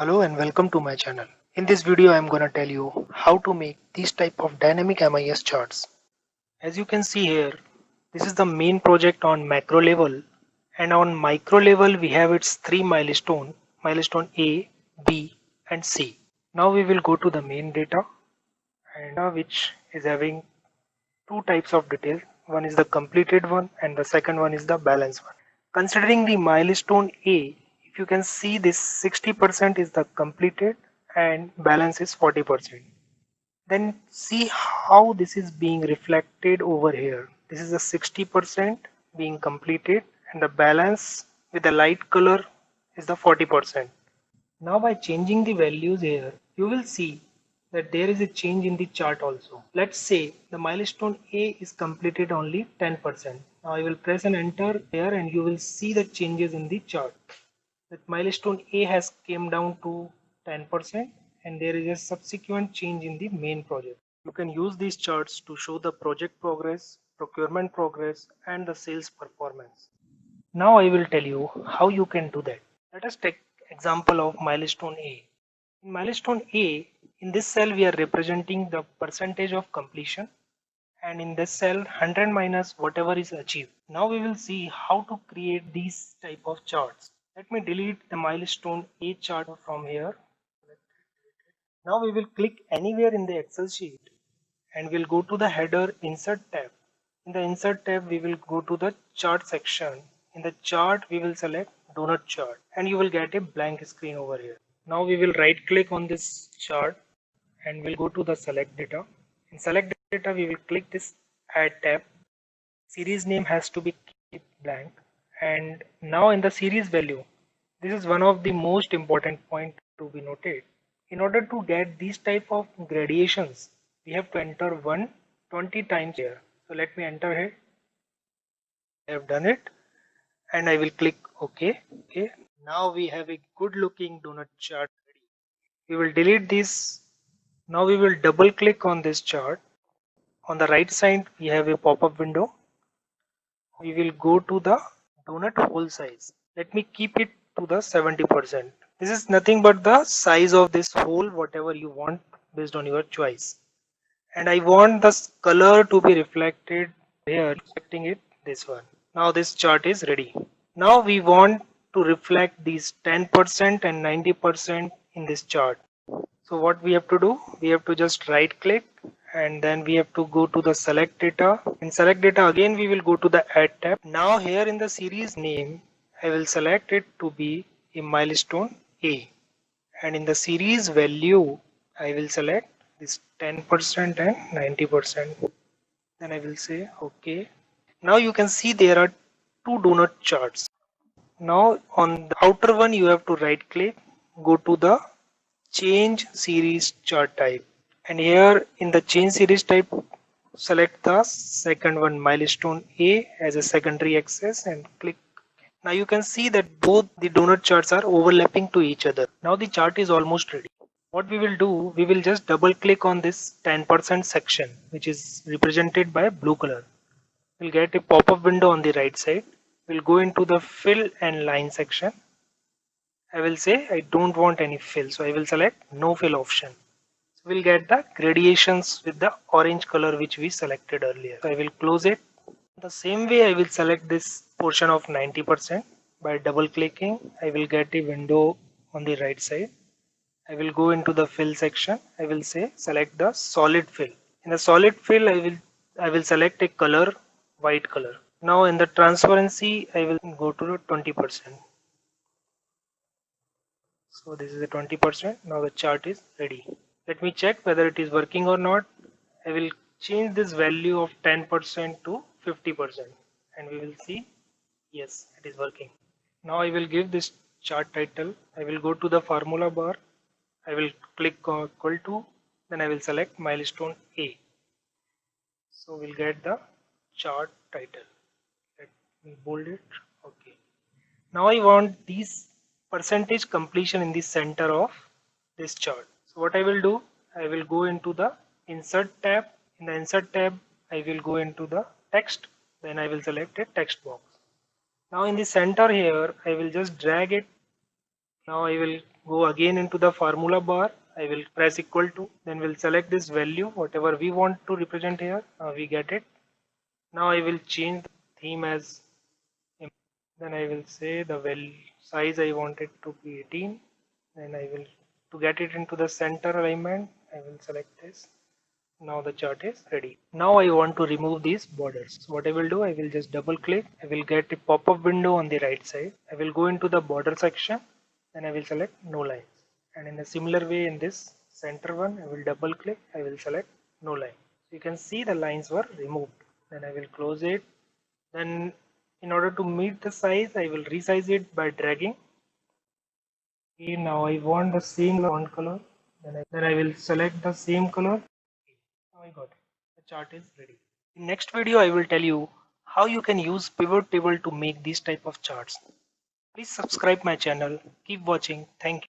Hello and welcome to my channel. In this video I am gonna tell you how to make these type of dynamic MIS charts. As you can see here, this is the main project on macro level, and on micro level we have its three milestone A, B and C. Now we will go to the main data, and which is having two types of detail. One is the completed one and the second one is the balance one. Considering the milestone A, if you can see, this 60% is the completed and balance is 40%. Then see how this is being reflected over here. This is the 60% being completed and the balance with the light color is the 40%. Now by changing the values here, you will see that there is a change in the chart also. Let's say the milestone A is completed only 10%. Now I will press and enter here and you will see the changes in the chart. That milestone A has came down to 10% and there is a subsequent change in the main project. You can use these charts to show the project progress, procurement progress and the sales performance. Now I will tell you how you can do that. Let us take example of milestone A. In milestone A, in this cell we are representing the percentage of completion, and in this cell 100 minus whatever is achieved. Now we will see how to create these type of charts. Let me delete the milestone A chart from here. Now we will click anywhere in the Excel sheet and we'll go to the header insert tab. In the insert tab we will go to the chart section. In the chart we will select donut chart and you will get a blank screen over here. Now we will right click on this chart and we'll go to the select data. In select data we will click this add tab. Series name has to be kept blank, and now in the series value, this is one of the most important point to be noted. In order to get these type of gradations, we have to enter 120 times here. So let me enter here. I have done it and I will click OK. Okay. Now we have a good looking donut chart ready. We will delete this. Now we will double click on this chart. On the right side we have a pop-up window. We will go to the donut hole size. Let me keep it to the 70%. This is nothing but the size of this hole, whatever you want based on your choice. And I want the color to be reflected here, reflecting it this one. Now this chart is ready. Now we want to reflect these 10% and 90% in this chart. So what we have to do, we have to just right click and then we have to go to the select data. In select data again we will go to the add tab. Now here in the series name I will select it to be a milestone A, and in the series value I will select this 10% and 90%. Then I will say OK. Now you can see there are two donut charts. Now on the outer one you have to right click, go to the change series chart type, and here in the change series type select the second one, milestone A, as a secondary axis and click. Now you can see that both the donut charts are overlapping to each other. Now the chart is almost ready. What we will do, we will just double click on this 10% section which is represented by blue color. We'll get a pop-up window on the right side. We'll go into the fill and line section. I will say I don't want any fill, so I will select no fill option. So we'll get the gradations with the orange color which we selected earlier. So I will close it. The same way I will select this portion of 90%. By double clicking I will get a window on the right side. I will go into the fill section. I will say select the solid fill. In the solid fill I will select a color, white color. Now in the transparency I will go to 20%. So this is the 20%. Now the chart is ready. Let me check whether it is working or not. I will change this value of 10% to 50% and we will see, yes, it is working. Now I will give this chart title. I will go to the formula bar. I will click on equal to, then I will select milestone A. So we'll get the chart title. Let me bold it. Okay. Now I want these percentage completion in the center of this chart. So what I will do, I will go into the insert tab. In the insert tab I will go into the text, then I will select a text box. Now in the center here I will just drag it. Now I will go again into the formula bar. I will press equal to, then we'll select this value, whatever we want to represent here. We get it. Now I will change the theme as, then I will say the value size I want it to be 18. Then I will, to get it into the center alignment, I will select this. Now the chart is ready. Now I want to remove these borders. So what I will do, I will just double click. I will get a pop-up window on the right side. I will go into the border section. Then I will select no lines. And in a similar way in this center one, I will double click. I will select no line. So you can see the lines were removed. Then I will close it. Then in order to meet the size, I will resize it by dragging. Okay, now I want the same font color. Then I will select the same color. Now I got it. The chart is ready. In next video, I will tell you how you can use pivot table to make these type of charts. Please subscribe my channel. Keep watching. Thank you.